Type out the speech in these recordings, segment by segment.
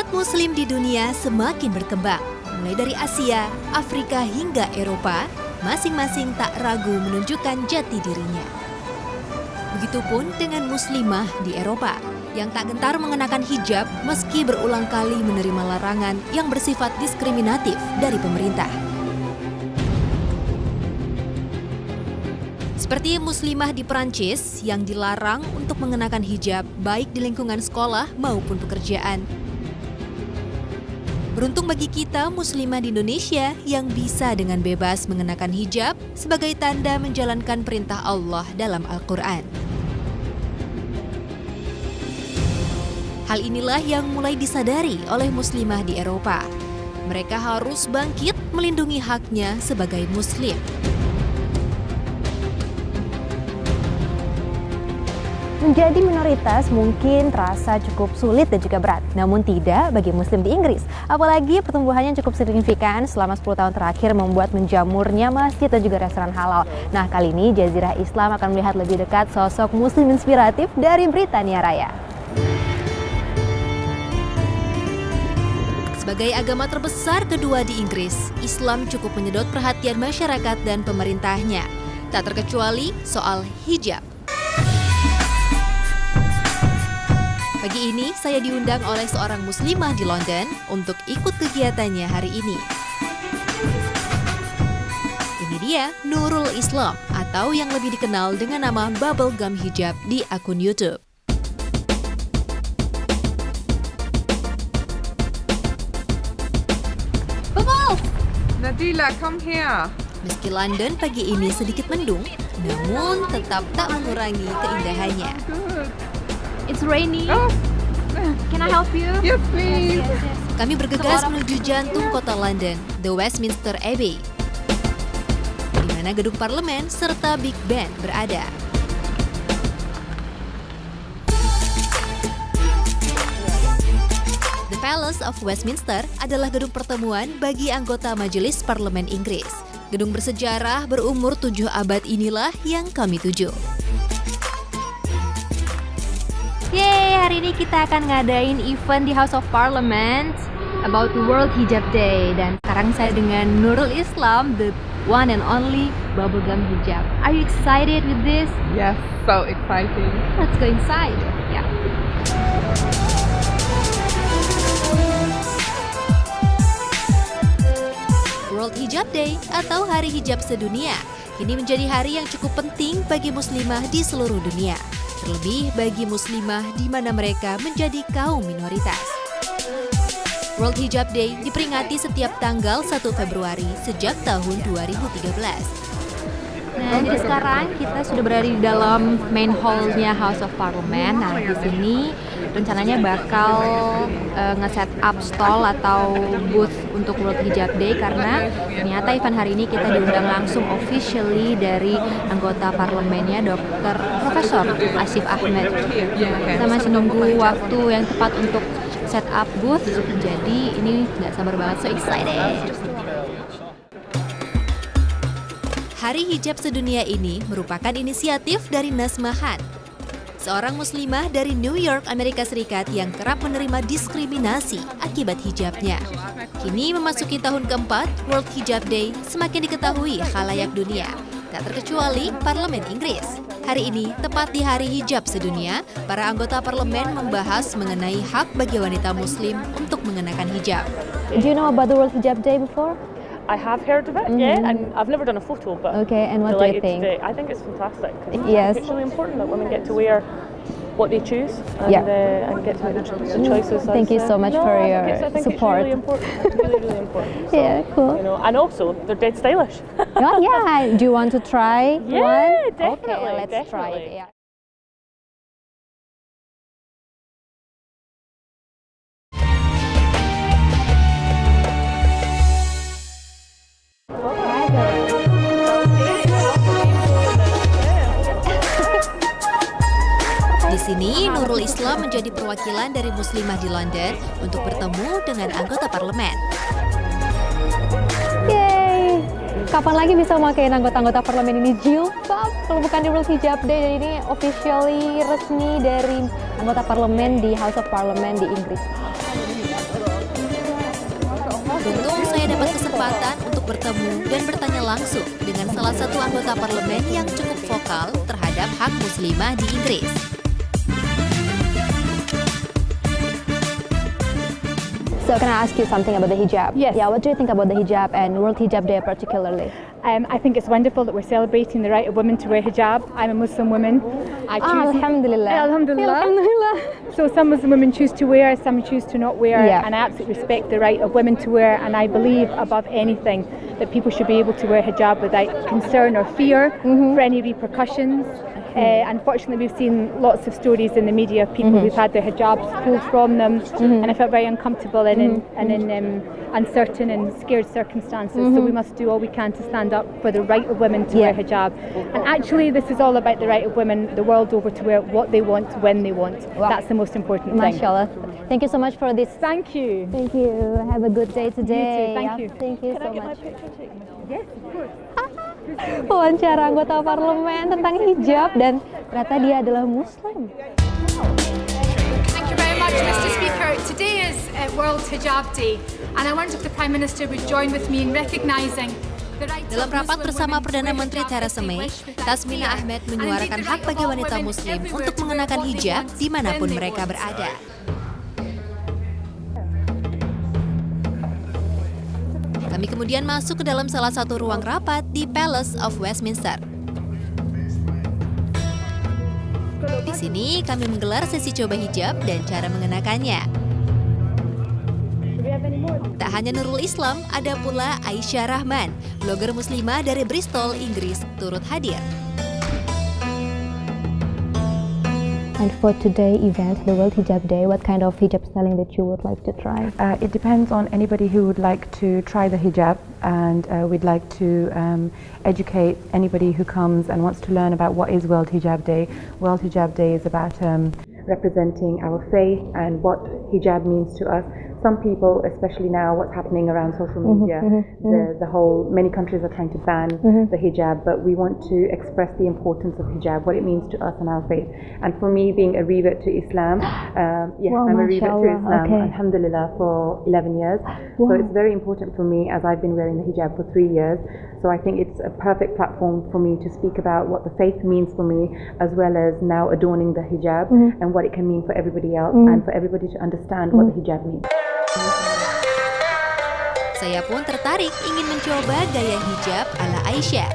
Umat muslim di dunia semakin berkembang. Mulai dari Asia, Afrika hingga Eropa, masing-masing tak ragu menunjukkan jati dirinya. Begitupun dengan muslimah di Eropa, yang tak gentar mengenakan hijab meski berulang kali menerima larangan yang bersifat diskriminatif dari pemerintah. Seperti muslimah di Prancis yang dilarang untuk mengenakan hijab baik di lingkungan sekolah maupun pekerjaan. Beruntung bagi kita muslimah di Indonesia yang bisa dengan bebas mengenakan hijab sebagai tanda menjalankan perintah Allah dalam Al-Quran. Hal inilah yang mulai disadari oleh muslimah di Eropa. Mereka harus bangkit melindungi haknya sebagai muslim. Menjadi minoritas mungkin terasa cukup sulit dan juga berat, namun tidak bagi muslim di Inggris. Apalagi pertumbuhannya cukup signifikan selama 10 tahun terakhir membuat menjamurnya masjid dan juga restoran halal. Nah, kali ini Jazirah Islam akan melihat lebih dekat sosok muslim inspiratif dari Britania Raya. Sebagai agama terbesar kedua di Inggris, Islam cukup menyedot perhatian masyarakat dan pemerintahnya. Tak terkecuali soal hijab. Pagi ini saya diundang oleh seorang muslimah di London untuk ikut kegiatannya hari ini. Ini dia Nurul Islam atau yang lebih dikenal dengan nama Bubblegum Hijab di akun YouTube. Bubbles! Nadila, come here. Meski London pagi ini sedikit mendung, namun tetap tak mengurangi keindahannya. Good. It's rainy. Oh, Can I help you? yes, please. Kami bergegas menuju jantung kota London, The Westminster Abbey, di mana gedung parlemen serta Big Ben berada. The Palace of Westminster adalah gedung pertemuan bagi anggota Majelis Parlemen Inggris. Gedung bersejarah berumur 7 abad inilah yang kami tuju. Yeay, hari ini kita akan ngadain event di House of Parliament about World Hijab Day. Dan sekarang saya dengan Nurul Islam, the one and only Bubblegum Hijab. Are you excited with this? Yes, so exciting. Let's go inside. Yeah. World Hijab Day atau Hari Hijab Sedunia kini menjadi hari yang cukup penting bagi muslimah di seluruh dunia. Terlebih bagi muslimah di mana mereka menjadi kaum minoritas. World Hijab Day diperingati setiap tanggal 1 Februari sejak tahun 2013. Nah, jadi sekarang kita sudah berada di dalam main hall-nya House of Parliament. Nah, di sini rencananya bakal nge-set up stall atau booth untuk World Hijab Day karena ternyata event hari ini kita diundang langsung officially dari anggota parlemennya Dr. Profesor Asif Ahmed. Kita masih nunggu waktu yang tepat untuk set up booth, jadi ini nggak sabar banget, so excited. Hari Hijab Sedunia ini merupakan inisiatif dari Nazma Khan, seorang muslimah dari New York, Amerika Serikat yang kerap menerima diskriminasi akibat hijabnya. Kini memasuki tahun keempat, World Hijab Day semakin diketahui khalayak dunia, tak terkecuali Parlemen Inggris. Hari ini, tepat di Hari Hijab Sedunia, para anggota parlemen membahas mengenai hak bagi wanita muslim untuk mengenakan hijab. Do you know about the World Hijab Day before? I have heard of it, yeah, and I've never done a photo, but Okay, and what do you delighted think? today. I think it's fantastic. 'Cause Yes. it's really important that women get to wear what they choose and, Yeah. and get to make the choices. Thank you so much No, for I think your I think support. It's really important. It's really, really important. So, Yeah, cool. You know, and also they're dead stylish. Oh yeah, do you want to try one? Yeah, Okay, definitely, let's try it. definitely. Yeah. Di sini, Nurul Islam menjadi perwakilan dari muslimah di London untuk bertemu dengan anggota parlemen. Yeay! Kapan lagi bisa memakai anggota-anggota parlemen ini jilbab? Kalau bukan di World Hijab Day, dan ini officially resmi dari anggota parlemen di House of Parliament di Inggris. Untung saya dapat kesempatan untuk bertemu dan bertanya langsung dengan salah satu anggota parlemen yang cukup vokal terhadap hak muslimah di Inggris. So can I ask you something about the hijab? Yes. Yeah, what do you think about the hijab and World Hijab Day particularly? I think it's wonderful that we're celebrating the right of women to wear hijab. I'm a Muslim woman. I choose. Alhamdulillah. Alhamdulillah. Alhamdulillah. So some Muslim women choose to wear, some choose to not wear, Yeah. and I absolutely respect the right of women to wear, and I believe above anything that people should be able to wear hijab without concern or fear for any repercussions. Unfortunately, we've seen lots of stories in the media of people who've had their hijabs pulled from them, and I felt very uncomfortable and in uncertain and scared circumstances. So we must do all we can to stand up for the right of women to wear hijab. And actually, this is all about the right of women the world over to wear what they want, when they want. Wow. That's the most important thing. Mashallah. Thank you so much for this. Thank you. Thank you. Have a good day today. Thank you. Thank you so much. Yes, of course. Wawancara anggota parlemen tentang hijab dan ternyata dia adalah Muslim. Thank you very much, Mr. Speaker. Today is World Hijab Day, and I wonder if the Prime Minister would join with me in recognising the rights Dalam of rapat Muslim bersama women to Perdana wear Menteri hijab Theresa if they May, wish without Tasmina fear. Ahmed And menyuarakan indeed the hak right bagi of all wanita women Muslim everywhere untuk to wear mengenakan what they hijab want, dimanapun when they mereka want. berada. Kami kemudian masuk ke dalam salah satu ruang rapat di Palace of Westminster. Di sini kami menggelar sesi coba hijab dan cara mengenakannya. Tak hanya Nurul Islam, ada pula Aisyah Rahman, blogger muslimah dari Bristol, Inggris, turut hadir. And for today event, the World Hijab Day, what kind of hijab styling that you would like to try? It depends on anybody who would like to try the hijab, and we'd like to educate anybody who comes and wants to learn about what is World Hijab Day. World Hijab Day is about representing our faith and what hijab means to us. Some people, especially now, what's happening around social media, many countries are trying to ban the hijab, but we want to express the importance of hijab, what it means to us and our faith. And for me, being a revert to Islam, Wow, I'm a revert to mashallah, Islam, okay. alhamdulillah, for 11 years. So it's very important for me, as I've been wearing the hijab for 3 years. So I think it's a perfect platform for me to speak about what the faith means for me, as well as now adorning the hijab and what it can mean for everybody else, and for everybody to understand what the hijab means. Saya pun tertarik ingin mencoba gaya hijab ala Aisyah.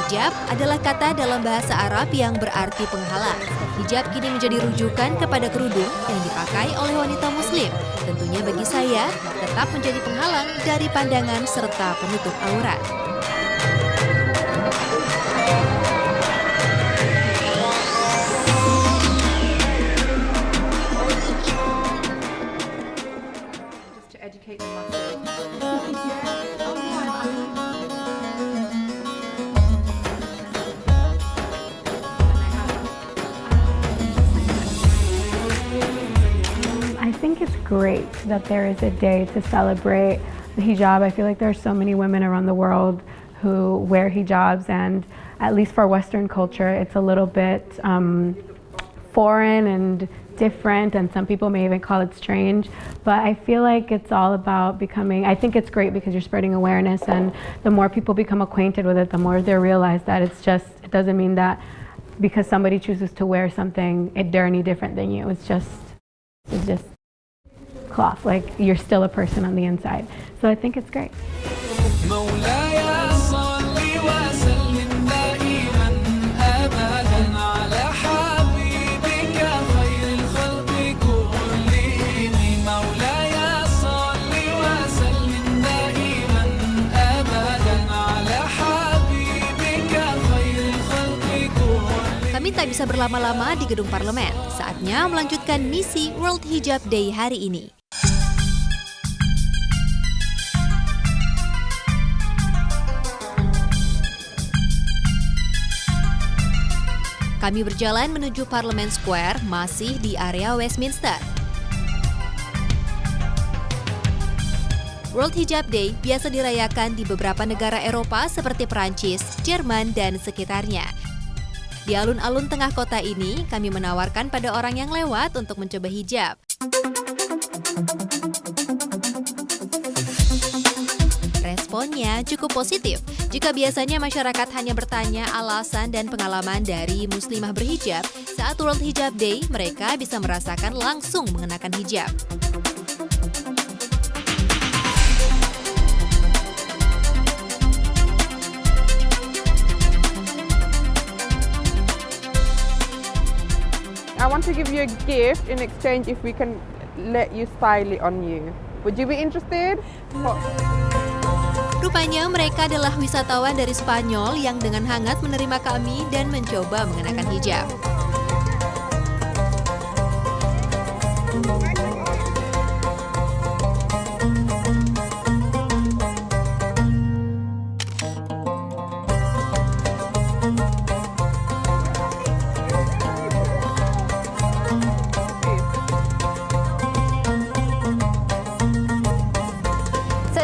Hijab adalah kata dalam bahasa Arab yang berarti penghalang. Hijab kini menjadi rujukan kepada kerudung yang dipakai oleh wanita Muslim. Tentunya bagi saya, tetap menjadi penghalang dari pandangan serta penutup aurat. I think it's great that there is a day to celebrate the hijab. I feel like there are so many women around the world who wear hijabs, and at least for Western culture, it's a little bit foreign and different, and some people may even call it strange. But I feel like it's all about becoming, I think it's great because you're spreading awareness, and the more people become acquainted with it, the more they realize that it doesn't mean that because somebody chooses to wear something, they're any different than you. It's just cloth, like you're still a person on the inside. So I think it's great. Kami tak bisa berlama-lama di gedung parlemen. Saatnya melanjutkan misi World Hijab Day hari ini. Kami berjalan menuju Parliament Square, masih di area Westminster. World Hijab Day biasa dirayakan di beberapa negara Eropa seperti Prancis, Jerman, dan sekitarnya. Di alun-alun tengah kota ini, kami menawarkan pada orang yang lewat untuk mencoba hijab. Responnya cukup positif. Jika biasanya masyarakat hanya bertanya alasan dan pengalaman dari muslimah berhijab, saat World Hijab Day, mereka bisa merasakan langsung mengenakan hijab. I want to give you a gift in exchange if we can let you style it on you. Would you be interested? Rupanya mereka adalah wisatawan dari Spanyol yang dengan hangat menerima kami dan mencoba mengenakan hijab.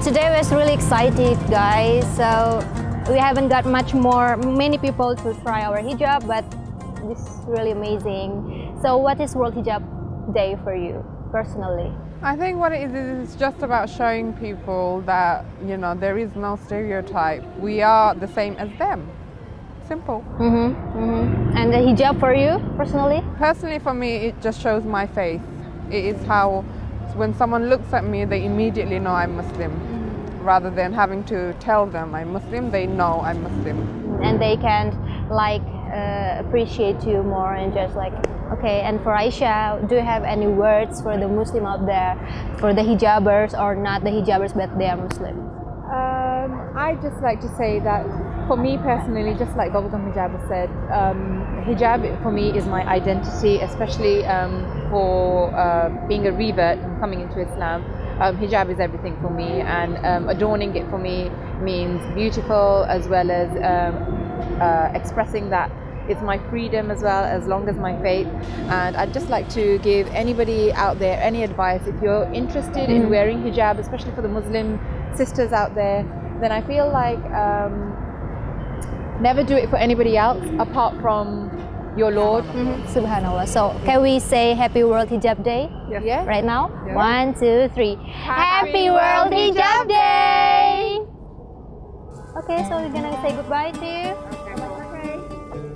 Today was really exciting, guys. So we haven't got many people to try our hijab, but this is really amazing. So what is World Hijab Day for you personally? I think what it is just about showing people that, you know, there is no stereotype. We are the same as them. Simple. And the hijab for you personally? Personally, for me, it just shows my faith. It is how, when someone looks at me, they immediately know I'm Muslim. Rather than having to tell them I'm Muslim, they know I'm Muslim. And they can appreciate you more and just like, okay. And for Aisha, do you have any words for the Muslim out there, for the hijabers or not the hijabers but they are Muslim? I'd just like to say that for me personally, just like Bubblegum Hijab said, hijab for me is my identity, especially for being a revert and coming into Islam. Hijab is everything for me, and adorning it for me means beautiful as well as expressing that it's my freedom as well, as long as my faith. And I'd just like to give anybody out there any advice. If you're interested in wearing hijab, especially for the Muslim sisters out there, then I feel like never do it for anybody else apart from your Lord. Subhanallah. So can we say Happy World Hijab Day? Yes. Yeah. Right now? Yeah. 1, 2, 3. Happy World Hijab Day! Okay, so we're gonna say goodbye to you.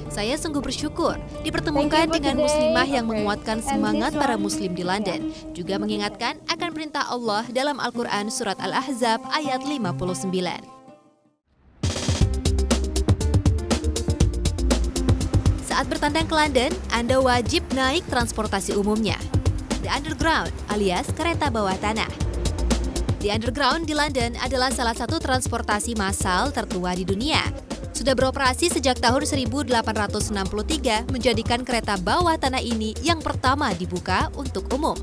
Saya sungguh bersyukur dipertemukan dengan muslimah yang menguatkan semangat para muslim di London, juga mengingatkan akan perintah Allah dalam Al-Quran Surat Al-Ahzab ayat 59. Saat bertandang ke London, Anda wajib naik transportasi umumnya. The Underground alias kereta bawah tanah. The Underground di London adalah salah satu transportasi massal tertua di dunia. Sudah beroperasi sejak tahun 1863, menjadikan kereta bawah tanah ini yang pertama dibuka untuk umum.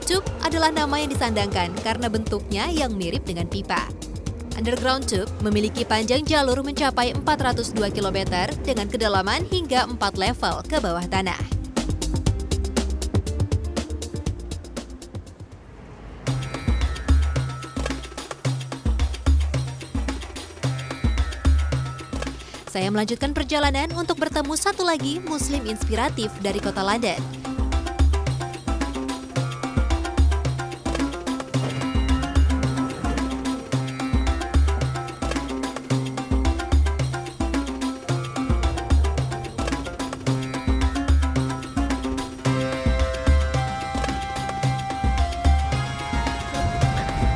Tube adalah nama yang disandangkan karena bentuknya yang mirip dengan pipa. Underground Tube memiliki panjang jalur mencapai 402 km dengan kedalaman hingga 4 level ke bawah tanah. Saya melanjutkan perjalanan untuk bertemu satu lagi muslim inspiratif dari kota London.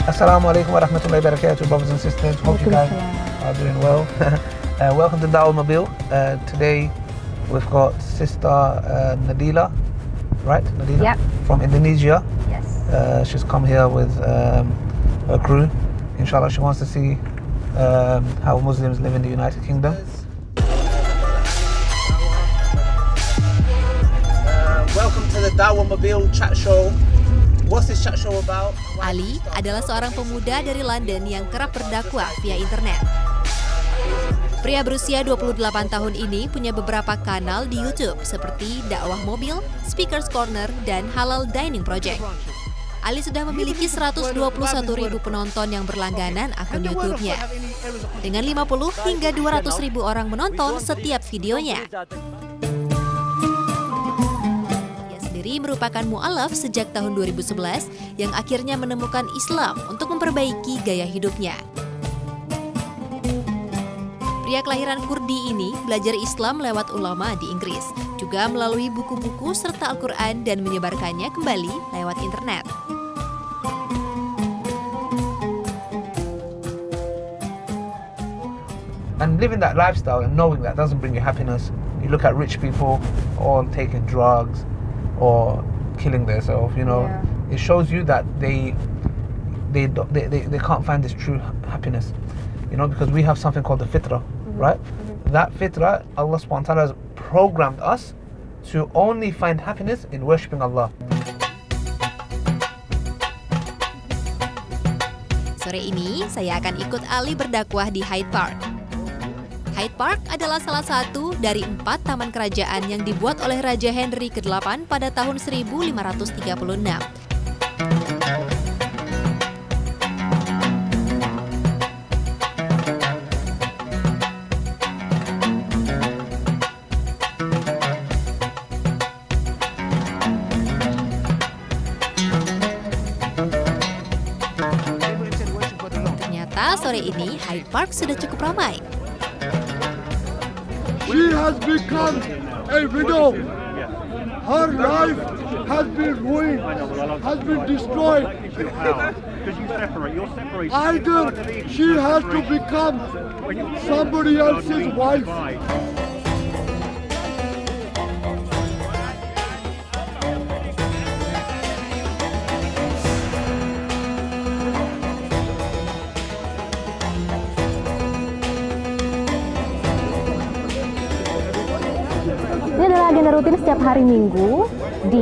Assalamualaikum warahmatullahi wabarakatuh, brothers and sisters. Hope you guys are doing well. Welcome to Dawah Mobile. Today we've got Sister Nadila, right? Nadila? Yep. From Indonesia. Yes. She's come here with her crew. Inshallah, she wants to see how Muslims live in the United Kingdom. Welcome to the Dawah Mobile chat show. What's this chat show about? Ali adalah seorang pemuda dari London yang kerap berdakwah via internet. Pria berusia 28 tahun ini punya beberapa kanal di YouTube seperti Dakwah Mobil, Speakers Corner, dan Halal Dining Project. Ali sudah memiliki 121.000 penonton yang berlangganan akun YouTube-nya. Dengan 50 hingga 200.000 orang menonton setiap videonya. Ia sendiri merupakan mu'alaf sejak tahun 2011 yang akhirnya menemukan Islam untuk memperbaiki gaya hidupnya. Pria kelahiran Kurdi ini belajar Islam lewat ulama di Inggris, juga melalui buku-buku serta Al-Quran dan menyebarkannya kembali lewat internet. And living that lifestyle and knowing that doesn't bring you happiness. You look at rich people all taking drugs or killing themselves, you know. Yeah. It shows you that they can't find this true happiness, you know, because we have something called the fitrah, right? That fitrah, Allah subhanahu wa ta'ala has programmed us to only find happiness in worshipping Allah. Sore ini, saya akan ikut Ali berdakwah di Hyde Park. Hyde Park adalah salah satu dari 4 taman kerajaan yang dibuat oleh Raja Henry ke-8 pada tahun 1536. Ternyata sore ini Hyde Park sudah cukup ramai. She has become a widow. Her life has been ruined, has been destroyed. Either she has to become somebody else's wife. Ini adalah agenda rutin setiap hari Minggu di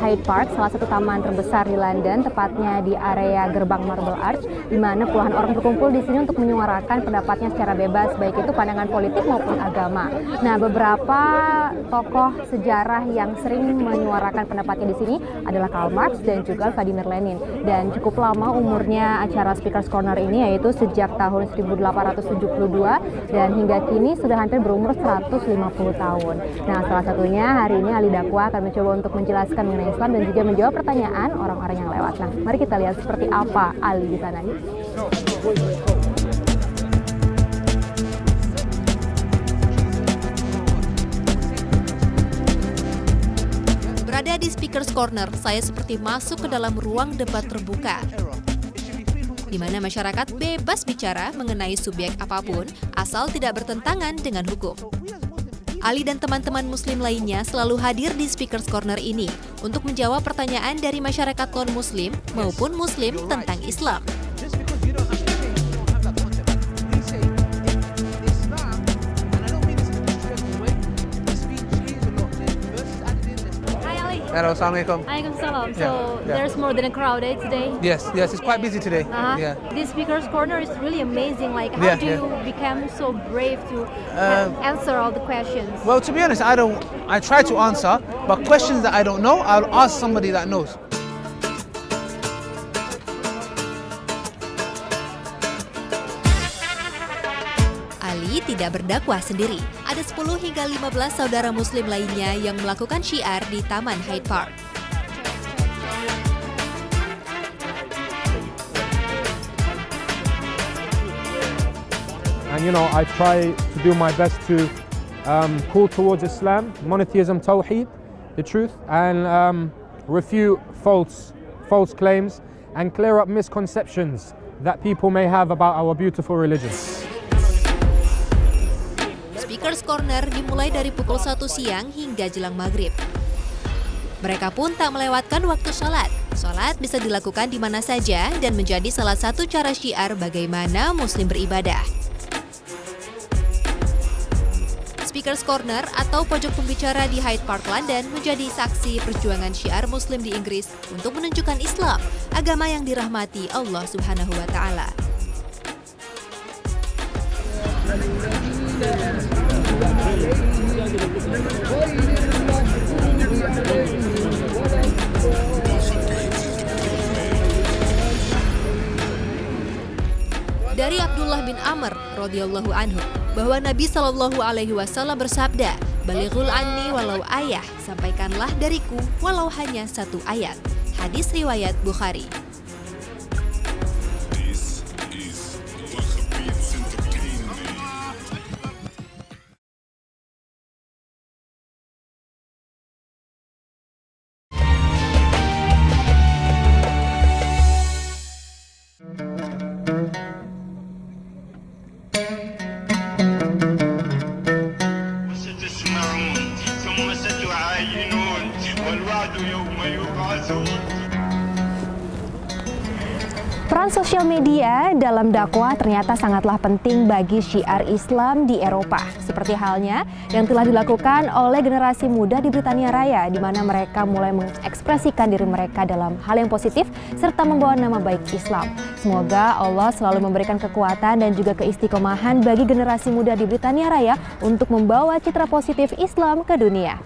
Hyde Park, salah satu taman terbesar di London, tepatnya di area gerbang Marble Arch, di mana puluhan orang berkumpul di sini untuk menyuarakan pendapatnya secara bebas, baik itu pandangan politik maupun agama. Nah, beberapa tokoh sejarah yang sering menyuarakan pendapatnya di sini adalah Karl Marx dan juga Vladimir Lenin. Dan cukup lama umurnya acara Speaker's Corner ini, yaitu sejak tahun 1872 dan hingga kini sudah hampir berumur 150 tahun. Nah, salah satunya hari ini Ali Dakwah akan mencoba untuk menjelaskan mengenai Islam dan juga menjawab pertanyaan orang-orang yang lewat. Nah, mari kita lihat seperti apa Ali di sana. Berada di Speaker's Corner, saya seperti masuk ke dalam ruang debat terbuka, di mana masyarakat bebas bicara mengenai subjek apapun asal tidak bertentangan dengan hukum. Ali dan teman-teman muslim lainnya selalu hadir di Speaker's Corner ini untuk menjawab pertanyaan dari masyarakat non-muslim maupun muslim tentang Islam. Hello, Assalamualaikum. Waalaikumsalam. So there's more than a crowd today? Yes, it's quite busy today. Yeah. This Speaker's Corner is really amazing. Like, how do you become so brave to answer all the questions? Well, to be honest, I try to answer, but questions that I don't know, I'll ask somebody that knows. Ali tidak berdakwah sendiri. Ada 10 hingga 15 saudara muslim lainnya yang melakukan syiar di Taman Hyde Park. And you know, I try to do my best to call towards Islam, monotheism, tawheed, the truth, and refute false claims and clear up misconceptions that people may have about our beautiful religion. Speaker's Corner dimulai dari pukul 1 siang hingga jelang maghrib. Mereka pun tak melewatkan waktu sholat. Sholat bisa dilakukan di mana saja dan menjadi salah satu cara syiar bagaimana muslim beribadah. Speaker's Corner atau pojok pembicara di Hyde Park, London menjadi saksi perjuangan syiar muslim di Inggris untuk menunjukkan Islam, agama yang dirahmati Allah Subhanahu wa Ta'ala. bin Amr radhiyallahu anhu bahwa Nabi Shallallahu alaihi wasallam bersabda, "Balighul anni walau ayah, sampaikanlah dariku walau hanya satu ayat." Hadis riwayat Bukhari. Peran sosial media dalam dakwah ternyata sangatlah penting bagi syiar Islam di Eropa. Seperti halnya yang telah dilakukan oleh generasi muda di Britania Raya, di mana mereka mulai mengekspresikan diri mereka dalam hal yang positif serta membawa nama baik Islam. Semoga Allah selalu memberikan kekuatan dan juga keistiqomahan bagi generasi muda di Britania Raya untuk membawa citra positif Islam ke dunia.